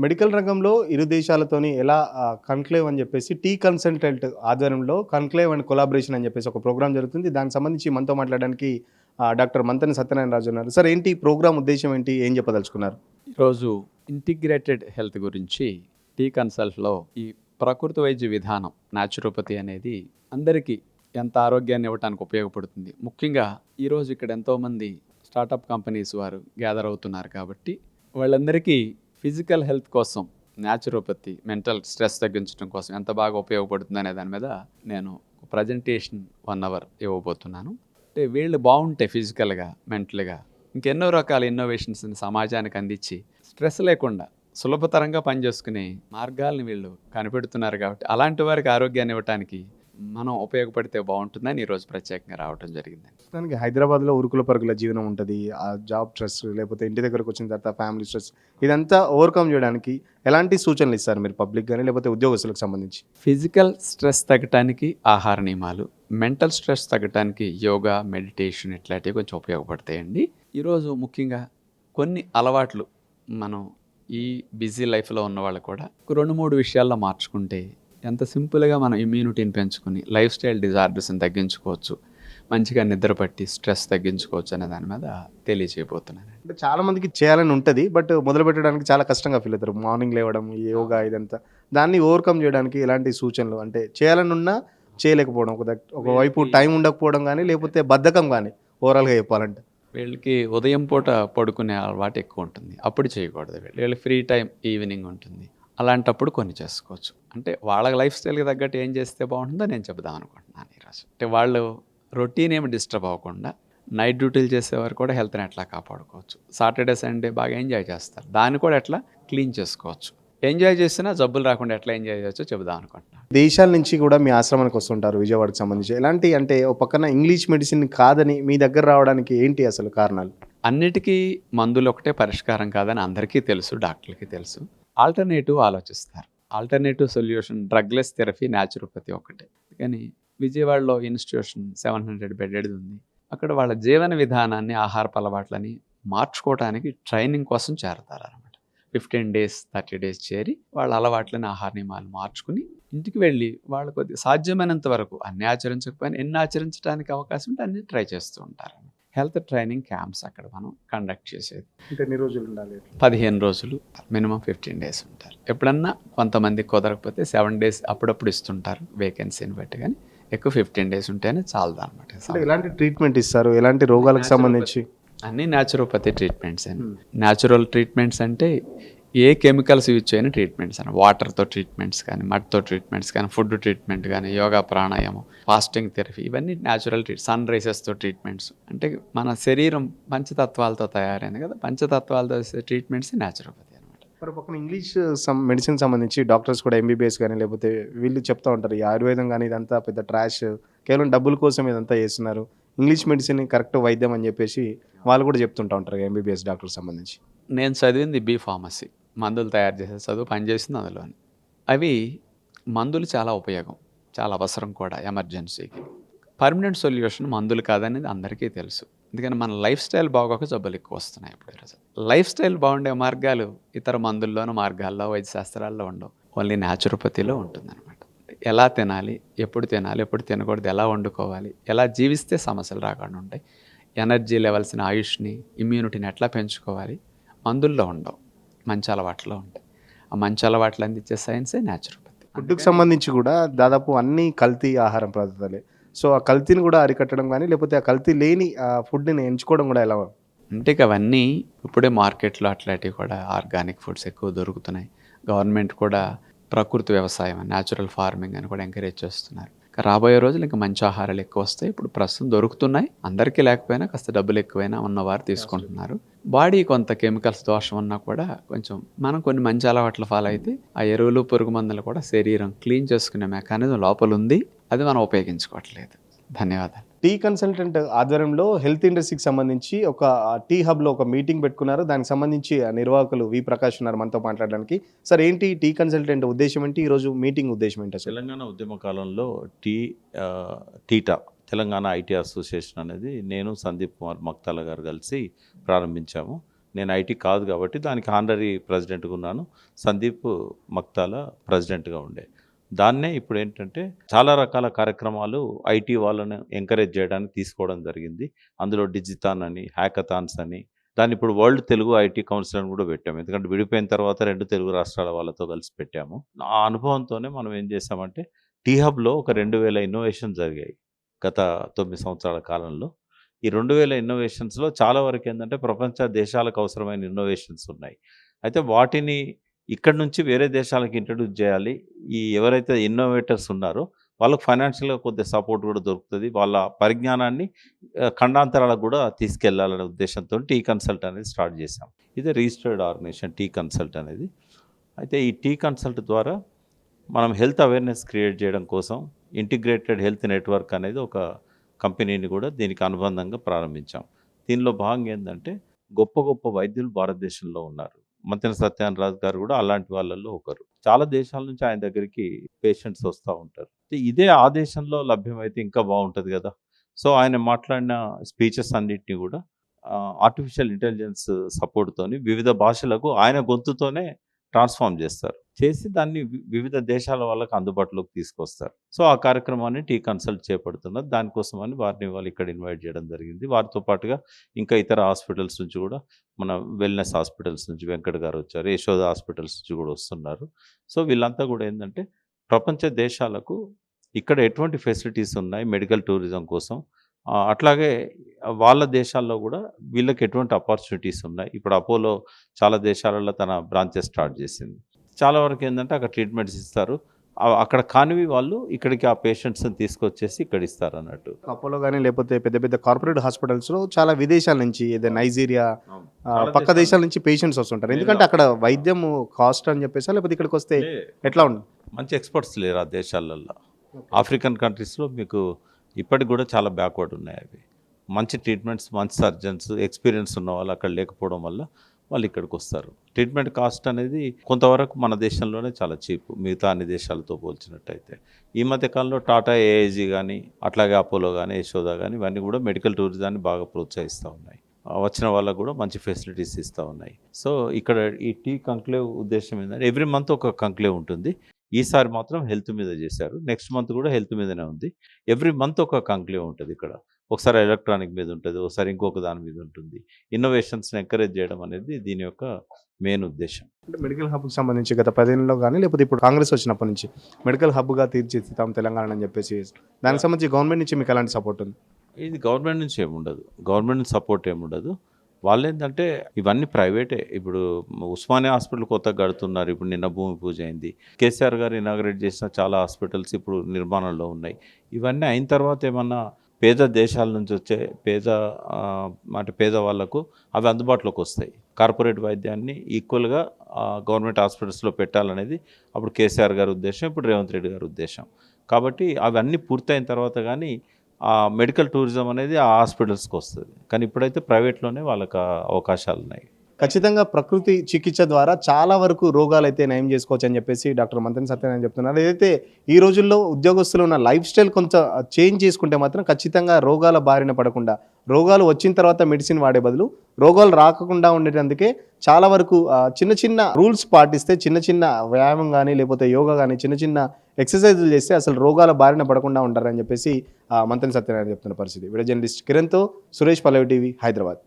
Medical రంగంలో ఇరు దేశాలతోని ఎలా కన్క్లేవ్ అని చెప్పేసి టీ కన్సల్టెంట్ ఆధ్వర్యంలో కన్క్లేవ్ అండ్ కొలాబరేషన్ అని చెప్పేసి ఒక ప్రోగ్రామ్ జరుగుతుంది. దానికి సంబంధించి మనతో మాట్లాడడానికి డాక్టర్ మంతెన సత్యనారాయణ రాజు ఉన్నారు. సార్ ఏంటి ఈ ప్రోగ్రామ్ ఉద్దేశ్యం ఏంటి? ఏం చెప్పదలుచుకున్నారు? ఈరోజు ఇంటిగ్రేటెడ్ హెల్త్ గురించి టీ కన్సల్ట్లో ఈ ప్రకృతి వైద్య విధానం న్యాచురోపతి అనేది అందరికీ ఎంత ఆరోగ్యాన్ని ఇవ్వడానికి ఉపయోగపడుతుంది. ముఖ్యంగా ఈరోజు ఇక్కడ ఎంతోమంది స్టార్టప్ కంపెనీస్ వారు గ్యాదర్ అవుతున్నారు కాబట్టి వాళ్ళందరికీ ఫిజికల్ హెల్త్ కోసం న్యాచురోపతి మెంటల్ స్ట్రెస్ తగ్గించడం కోసం ఎంత బాగా ఉపయోగపడుతుంది అనే దాని మీద నేను ప్రజెంటేషన్ 1 hour ఇవ్వబోతున్నాను. అంటే వీళ్ళు బాగుంటే ఫిజికల్గా మెంటల్గా ఇంకెన్నో రకాల ఇన్నోవేషన్స్ని సమాజానికి అందించి స్ట్రెస్ లేకుండా సులభతరంగా పనిచేసుకునే మార్గాల్ని వీళ్ళు కనిపెడుతున్నారు కాబట్టి అలాంటి వారికి ఆరోగ్యాన్ని ఇవ్వడానికి మనం ఉపయోగపడితే బాగుంటుందని ఈరోజు ప్రత్యేకంగా రావడం జరిగిందండి. దానికి హైదరాబాద్లో ఉరుకుల పరుగుల జీవనం ఉంటుంది. ఆ జాబ్ స్ట్రెస్ లేకపోతే ఇంటి దగ్గరకు వచ్చిన తర్వాత ఫ్యామిలీ స్ట్రెస్ ఇదంతా ఓవర్కమ్ చేయడానికి ఎలాంటి సూచనలు ఇస్తారు మీరు పబ్లిక్ కానీ లేకపోతే ఉద్యోగస్తులకు సంబంధించి? ఫిజికల్ స్ట్రెస్ తగ్గటానికి ఆహార నియమాలు, మెంటల్ స్ట్రెస్ తగ్గటానికి యోగా, మెడిటేషన్ ఇట్లాంటివి కొంచెం ఉపయోగపడతాయండి. ఈరోజు ముఖ్యంగా కొన్ని అలవాట్లు మనం ఈ బిజీ లైఫ్లో ఉన్న వాళ్ళు కూడా 2-3 విషయాల్లో మార్చుకుంటే ఎంత సింపుల్గా మనం ఇమ్యూనిటీని పెంచుకుని లైఫ్ స్టైల్ డిజార్డర్స్ని తగ్గించుకోవచ్చు, మంచిగా నిద్ర పట్టి స్ట్రెస్ తగ్గించుకోవచ్చు అనే దాని మీద తెలియజేయబోతున్నాను. అంటే చాలా మందికి చేయాలని ఉంటుంది, బట్ మొదలు పెట్టడానికి చాలా కష్టంగా ఫీల్ అవుతారు. మార్నింగ్ లేవడం, ఈ యోగా ఇదంతా దాన్ని ఓవర్కమ్ చేయడానికి ఎలాంటి సూచనలు? అంటే చేయాలని ఉన్నా చేయలేకపోవడం, ఒకవైపు టైం ఉండకపోవడం కానీ లేకపోతే బద్ధకం కానీ ఓవరాల్గా చెప్పాలంటే వీళ్ళకి ఉదయం పూట పడుకునే అలవాటు ఎక్కువ ఉంటుంది, అప్పుడు చేయకూడదు. వీళ్ళకి ఫ్రీ టైం ఈవినింగ్ ఉంటుంది, అలాంటప్పుడు కొన్ని చేసుకోవచ్చు. అంటే వాళ్ళ లైఫ్ స్టైల్కి తగ్గట్టు ఏం చేస్తే బాగుంటుందో నేను చెప్దాం అనుకుంటున్నాను ఈరోజు. అంటే వాళ్ళు రొటీన్ ఏమి డిస్టర్బ్ అవ్వకుండా నైట్ డ్యూటీలు చేసేవారు కూడా హెల్త్ని ఎట్లా కాపాడుకోవచ్చు, సాటర్డే సండే బాగా ఎంజాయ్ చేస్తారు, దాన్ని కూడా ఎట్లా క్లీన్ చేసుకోవచ్చు, ఎంజాయ్ చేసినా జబ్బులు రాకుండా ఎట్లా ఎంజాయ్ చేయొచ్చో చెబుదాం అనుకుంటున్నాను. దేశాల నుంచి కూడా మీ ఆశ్రమానికి వస్తుంటారు విజయవాడకు సంబంధించి. ఎలాంటి అంటే ఒక పక్కన ఇంగ్లీష్ మెడిసిన్ కాదని మీ దగ్గర రావడానికి ఏంటి అసలు కారణాలు? అన్నిటికీ మందులు ఒకటే పరిష్కారం కాదని అందరికీ తెలుసు, డాక్టర్లకి తెలుసు. ఆల్టర్నేటివ్ ఆలోచిస్తారు. Alternative solution drugless therapy naturopathy ఒకటే. కానీ విజయవాడలో ఇన్స్టిట్యూషన్ 700 బెడ్డెడ్ ఉంది. అక్కడ వాళ్ళ జీవన విధానాన్ని, ఆహారపు అలవాట్లని మార్చుకోవడానికి ట్రైనింగ్ కోసం చేరతారు అనమాట. 15 days 30 days చేరి వాళ్ళ అలవాట్లని, ఆహార నియమాలు మార్చుకుని ఇంటికి వెళ్ళి వాళ్ళు కొద్దిగా సాధ్యమైనంత వరకు అన్ని ఆచరించకపోయినా ఎన్ని ఆచరించడానికి అవకాశం ఉంటే అన్ని ట్రై చేస్తూ ఉంటారు. హెల్త్ ట్రైనింగ్ క్యాంప్స్ అక్కడ మనం కండక్ట్ చేసేది. అంటే ఎన్ని రోజులు ఉండాలి? 15 రోజులు, మినిమం 15 days ఉంటారు. ఎప్పుడన్నా కొంతమంది కుదరకపోతే 7 days అప్పుడప్పుడు ఇస్తుంటారు వేకెన్సీని బట్టి, కానీ ఎక్కువ 15 days ఉంటేనే చాలదు అనమాట. ఎలాంటి ట్రీట్మెంట్ ఇస్తారు? ఎలాంటి రోగాలకు సంబంధించి? అన్ని న్యాచురోపతి ట్రీట్మెంట్స్ అండి. న్యాచురల్ ట్రీట్మెంట్స్ అంటే ఏ కెమికల్స్ యూజ్ చేయని ట్రీట్మెంట్స్ అని, వాటర్తో ట్రీట్మెంట్స్ కానీ, మట్టితో ట్రీట్మెంట్స్ కానీ, ఫుడ్ ట్రీట్మెంట్ కానీ, యోగా, ప్రాణాయామం, ఫాస్టింగ్ థెరపీ, ఇవన్నీ న్యాచురల్ సన్ రైజెస్తో ట్రీట్మెంట్స్. అంటే మన శరీరం పంచతత్వాలతో తయారైంది కదా, పంచతత్వాలతో చేసే ట్రీట్మెంట్స్ న్యాచురోపతి అనమాట. మరి పక్కన ఇంగ్లీష్ మెడిసిన్ సంబంధించి డాక్టర్స్ కూడా ఎంబీబీఎస్ కానీ లేకపోతే వీళ్ళు చెప్తూ ఉంటారు, ఈ ఆయుర్వేదం కానీ ఇదంతా పెద్ద ట్రాష్, కేవలం డబ్బుల కోసం ఇదంతా చేస్తున్నారు, ఇంగ్లీష్ మెడిసిన్ కరెక్ట్ వైద్యం అని చెప్పేసి వాళ్ళు కూడా చెప్తుంటూ ఉంటారు ఎంబీబీఎస్ డాక్టర్కి సంబంధించి. నేను చదివింది బీ ఫార్మసీ, మందులు తయారు చేసే చదువు, పనిచేసింది అందులోని. అవి మందులు చాలా ఉపయోగం, చాలా అవసరం కూడా ఎమర్జెన్సీకి. పర్మనెంట్ సొల్యూషన్ మందులు కాదనేది అందరికీ తెలుసు. ఎందుకని మన లైఫ్ స్టైల్ బాగోక జబ్బులు ఎక్కువ వస్తున్నాయి ఇప్పుడు ఈరోజు. లైఫ్ స్టైల్ బాగుండే మార్గాలు ఇతర మందుల్లోనూ, మార్గాల్లో, వైద్యశాస్త్రాల్లో ఉండవు, ఓన్లీ న్యాచురోపతిలో ఉంటుందన్నమాట. ఎలా తినాలి, ఎప్పుడు తినాలి, ఎప్పుడు తినకూడదు, ఎలా వండుకోవాలి, ఎలా జీవిస్తే సమస్యలు రాకుండా ఉంటాయి, ఎనర్జీ లెవెల్స్ని, ఆయుష్ని, ఇమ్యూనిటీని ఎట్లా పెంచుకోవాలి, మందుల్లో ఉండవు, మంచి అలవాట్లో ఉంటాయి. ఆ మంచి అలవాట్లు అందించే సైన్సే న్యాచురోపతి. ఫుడ్కి సంబంధించి కూడా దాదాపు అన్ని కల్తీ ఆహారం పదార్థాలే. సో ఆ కల్తీని కూడా అరికట్టడం కానీ లేకపోతే ఆ కల్తీ లేని ఫుడ్ని ఎంచుకోవడం కూడా ఎలా? అంటే అవన్నీ ఇప్పుడే మార్కెట్లో అట్లాంటివి కూడా ఆర్గానిక్ ఫుడ్స్ ఎక్కువ దొరుకుతున్నాయి. గవర్నమెంట్ కూడా ప్రకృతి వ్యవసాయం, న్యాచురల్ ఫార్మింగ్ అని కూడా ఎంకరేజ్ చేస్తున్నారు. రాబోయే రోజులు ఇంకా మంచి ఆహారాలు ఎక్కువ వస్తాయి. ఇప్పుడు ప్రస్తుతం దొరుకుతున్నాయి, అందరికీ లేకపోయినా కాస్త డబ్బులు ఎక్కువైనా ఉన్నవారు తీసుకుంటున్నారు. బాడీ కొంత కెమికల్స్ దోషం ఉన్నా కూడా కొంచెం మనం కొన్ని మంచి అలవాట్లు ఫాలో అయితే ఆ ఎరువులు, పురుగు మందులు కూడా శరీరం క్లీన్ చేసుకునే మెకానిజం లోపల ఉంది, అది మనం ఉపయోగించుకోవట్లేదు. ధన్యవాదాలు. టీ కన్సల్టెంట్ ఆధ్వర్యంలో హెల్త్ ఇండస్ట్రీకి సంబంధించి ఒక టీ హబ్లో ఒక మీటింగ్ పెట్టుకున్నారు. దానికి సంబంధించి నిర్వాహకులు వి ప్రకాష్ ఉన్నారు మనతో మాట్లాడడానికి. సార్ ఏంటి టీ కన్సల్టెంట్ ఉద్దేశం ఏంటి? ఈరోజు మీటింగ్ ఉద్దేశం ఏంటి? తెలంగాణ ఉద్యమ కాలంలో టీటా తెలంగాణ ఐటీ అసోసియేషన్ అనేది నేను, సందీప్ కుమార్ మక్తాల గారు కలిసి ప్రారంభించాము. నేను ఐటీ కాదు కాబట్టి దానికి హానరీ ప్రెసిడెంట్గా ఉన్నాను. సందీప్ మక్తాల ప్రెసిడెంట్గా ఉండే. దాన్నే ఇప్పుడు ఏంటంటే చాలా రకాల కార్యక్రమాలు ఐటీ వాళ్ళని ఎంకరేజ్ చేయడానికి తీసుకోవడం జరిగింది. అందులో డిజితాన్ అని, హ్యాకథాన్స్ అని, దాన్ని ఇప్పుడు వరల్డ్ తెలుగు ఐటీ కౌన్సిల్ అని కూడా పెట్టాము. ఎందుకంటే విడిపోయిన తర్వాత 2 తెలుగు రాష్ట్రాల వాళ్ళతో కలిసి పెట్టాము. ఆ అనుభవంతోనే మనం ఏం చేసామంటే టీ హబ్‌లో ఒక 2000 ఇన్నోవేషన్ జరిగాయి గత 9 సంవత్సరాల కాలంలో. ఈ 2000 ఇన్నోవేషన్స్‌లో చాలా వరకు ఏందంటే ప్రపంచ దేశాలకు అవసరమైన ఇన్నోవేషన్స్ ఉన్నాయి. అయితే వాటిని ఇక్కడి నుంచి వేరే దేశాలకు ఇంట్రడ్యూస్ చేయాలి. ఈ ఎవరైతే ఇన్నోవేటర్స్ ఉన్నారో వాళ్ళకి ఫైనాన్షియల్‌గా కొద్దిగా సపోర్ట్ కూడా దొరుకుతది. వాళ్ళ పరిజ్ఞానాన్ని ఖండాంతరాలకు కూడా తీసుకెళ్లాలనే ఉద్దేశంతో టీ కన్సల్ట్ అనేది స్టార్ట్ చేశాం. ఇది రిజిస్టర్డ్ ఆర్గనైజేషన్ టీ కన్సల్ట్ అనేది. అయితే ఈ టీ కన్సల్ట్ ద్వారా మనం హెల్త్ అవేర్‌నెస్ క్రియేట్ చేయడం కోసం ఇంటిగ్రేటెడ్ హెల్త్ నెట్వర్క్ అనేది ఒక కంపెనీని కూడా దీనికి అనుబంధంగా ప్రారంభించాం. దీనిలో భాగంగా ఏందంటే గొప్ప గొప్ప వైద్యులు భారతదేశంలో ఉన్నారు. మంతెన సత్యానంద రాజు గారు కూడా అలాంటి వాళ్ళల్లో ఒకరు. చాలా దేశాల నుంచి ఆయన దగ్గరికి పేషెంట్స్ వస్తూ ఉంటారు. ఇదే ఆ దేశంలో లభ్యమైతే ఇంకా బాగుంటుంది కదా. సో ఆయన మాట్లాడిన స్పీచెస్ అన్నిటిని కూడా ఆర్టిఫిషియల్ ఇంటెలిజెన్స్ సపోర్ట్తోని వివిధ భాషలకు ఆయన గొంతుతోనే ట్రాన్స్ఫార్మ్ చేస్తారు. చేసి దాన్ని వివిధ దేశాల వాళ్ళకి అందుబాటులోకి తీసుకొస్తారు. సో ఆ కార్యక్రమాన్ని టీ కన్సల్ట్ చేపడుతున్నది. దానికోసమని వారిని వాళ్ళు ఇక్కడ ఇన్వైట్ చేయడం జరిగింది. వారితో పాటుగా ఇంకా ఇతర హాస్పిటల్స్ నుంచి కూడా మన వెల్నెస్ హాస్పిటల్స్ నుంచి వెంకట్ గారు వచ్చారు. యశోద హాస్పిటల్స్ నుంచి కూడా వస్తున్నారు. సో వీళ్ళంతా కూడా ఏంటంటే ప్రపంచ దేశాలకు ఇక్కడ ఎటువంటి ఫెసిలిటీస్ ఉన్నాయి మెడికల్ టూరిజం కోసం, అట్లాగే వాళ్ళ దేశాల్లో కూడా వీళ్ళకి ఎటువంటి ఆపర్చునిటీస్ ఉన్నాయి. ఇప్పుడు అపోలో చాలా దేశాలలో తన బ్రాంచెస్ స్టార్ట్ చేసింది. చాలా వరకు ఏంటంటే అక్కడ ట్రీట్మెంట్స్ ఇస్తారు. అక్కడ కానివి వాళ్ళు ఇక్కడికి ఆ పేషెంట్స్ని తీసుకొచ్చేసి ఇక్కడ ఇస్తారు అన్నట్టు. అపోలో కానీ లేకపోతే పెద్ద పెద్ద కార్పొరేట్ హాస్పిటల్స్లో చాలా విదేశాల నుంచి ఏదో నైజీరియా పక్క దేశాల నుంచి పేషెంట్స్ వస్తుంటారు. ఎందుకంటే అక్కడ వైద్యం కాస్ట్ అని చెప్పేసి, లేకపోతే ఇక్కడికి వస్తే ఎట్లా ఉంది? మంచి ఎక్స్పర్ట్స్ లేరు ఆ దేశాలల్లో. ఆఫ్రికన్ కంట్రీస్లో మీకు ఇప్పటికి కూడా చాలా బ్యాక్వర్డ్ ఉన్నాయి అవి. మంచి ట్రీట్మెంట్స్, మంచి సర్జన్స్, ఎక్స్పీరియన్స్ ఉన్న వాళ్ళు అక్కడ లేకపోవడం వల్ల వాళ్ళు ఇక్కడికి వస్తారు. ట్రీట్మెంట్ కాస్ట్ అనేది కొంతవరకు మన దేశంలోనే చాలా చీప్ మిగతా అన్ని దేశాలతో పోల్చినట్టయితే. ఈ మధ్య కాలంలో టాటా ఏఐజీ కానీ, అట్లాగే అపోలో కానీ, యశోద కానీ ఇవన్నీ కూడా మెడికల్ టూరిజాన్ని బాగా ప్రోత్సహిస్తూ ఉన్నాయి. వచ్చిన వాళ్ళకు కూడా మంచి ఫెసిలిటీస్ ఇస్తూ ఉన్నాయి. సో ఇక్కడ ఈ టీ కంక్లేవ్ ఉద్దేశం ఏంటంటే ఎవ్రీ మంత్ ఒక కంక్లేవ్ ఉంటుంది. ఈసారి మాత్రం హెల్త్ మీద చేశారు. నెక్స్ట్ మంత్ కూడా హెల్త్ మీదనే ఉంది. ఎవ్రీ మంత్ ఒక కంక్లేవ్ ఉంటుంది ఇక్కడ. ఒకసారి ఎలక్ట్రానిక్ మీద ఉంటుంది, ఒకసారి ఇంకొక దాని మీద ఉంటుంది. ఇన్నోవేషన్స్ని ఎంకరేజ్ చేయడం అనేది దీని యొక్క మెయిన్ ఉద్దేశం. అంటే మెడికల్ హబ్కి సంబంధించి గత 10 ఏళ్ళలో కానీ, లేకపోతే ఇప్పుడు కాంగ్రెస్ వచ్చినప్పటి నుంచి మెడికల్ హబ్గా తీర్చిదిద్దాం తెలంగాణ అని చెప్పేసి, దానికి సంబంధించి గవర్నమెంట్ నుంచి మీకు ఎలాంటి సపోర్ట్ ఉంది? ఇది గవర్నమెంట్ నుంచి ఏముండదు, గవర్నమెంట్ నుంచి సపోర్ట్ ఏముండదు. వాళ్ళు ఏంటంటే ఇవన్నీ ప్రైవేటే. ఇప్పుడు ఉస్మానియా హాస్పిటల్ కొత్తగా కడుతున్నారు. ఇప్పుడు నిన్న భూమి పూజ అయింది. కేసీఆర్ గారు ఇనాగరేట్ చేసిన చాలా హాస్పిటల్స్ ఇప్పుడు నిర్మాణంలో ఉన్నాయి. ఇవన్నీ అయిన తర్వాత ఏమన్నా పేద దేశాల నుంచి వచ్చే పేద వాళ్లకు అవి అందుబాటులోకి వస్తాయి. కార్పొరేట్ వైద్యాన్ని ఈక్వల్గా గవర్నమెంట్ హాస్పిటల్స్లో పెట్టాలనేది అప్పుడు కేసీఆర్ గారి ఉద్దేశం, ఇప్పుడు రేవంత్ రెడ్డి గారి ఉద్దేశం. కాబట్టి అవన్నీ పూర్తయిన తర్వాత కానీ మెడికల్ టూరిజం అనేది ఆ హాస్పిటల్స్కి వస్తుంది. కానీ ఇప్పుడైతే ప్రైవేట్లోనే వాళ్ళకి అవకాశాలు ఉన్నాయి. ఖచ్చితంగా ప్రకృతి చికిత్స ద్వారా చాలా వరకు రోగాలు అయితే నయం చేసుకోవచ్చు అని చెప్పేసి డాక్టర్ మంతెన సత్యనారాయణ చెప్తున్నారు. ఏదైతే ఈ రోజుల్లో ఉద్యోగస్తులు ఉన్న లైఫ్ స్టైల్ కొంత చేంజ్ చేసుకుంటే మాత్రం ఖచ్చితంగా రోగాల బారిన పడకుండా, రోగాలు వచ్చిన తర్వాత మెడిసిన్ వాడే బదులు రోగాలు రాకుండా ఉండేటందుకే చాలా వరకు చిన్న చిన్న రూల్స్ పాటిస్తే, చిన్న చిన్న వ్యాయామం కానీ లేకపోతే యోగా కానీ చిన్న చిన్న ఎక్సర్సైజులు చేస్తే అసలు రోగాల బారిన పడకుండా ఉంటారని చెప్పేసి మంతెన సత్యనారాయణ చెప్తున్న పరిస్థితి. వీడియో జర్నలిస్ట్ కిరణ్తో సురేష్, పల్లవి టీవీ, హైదరాబాద్.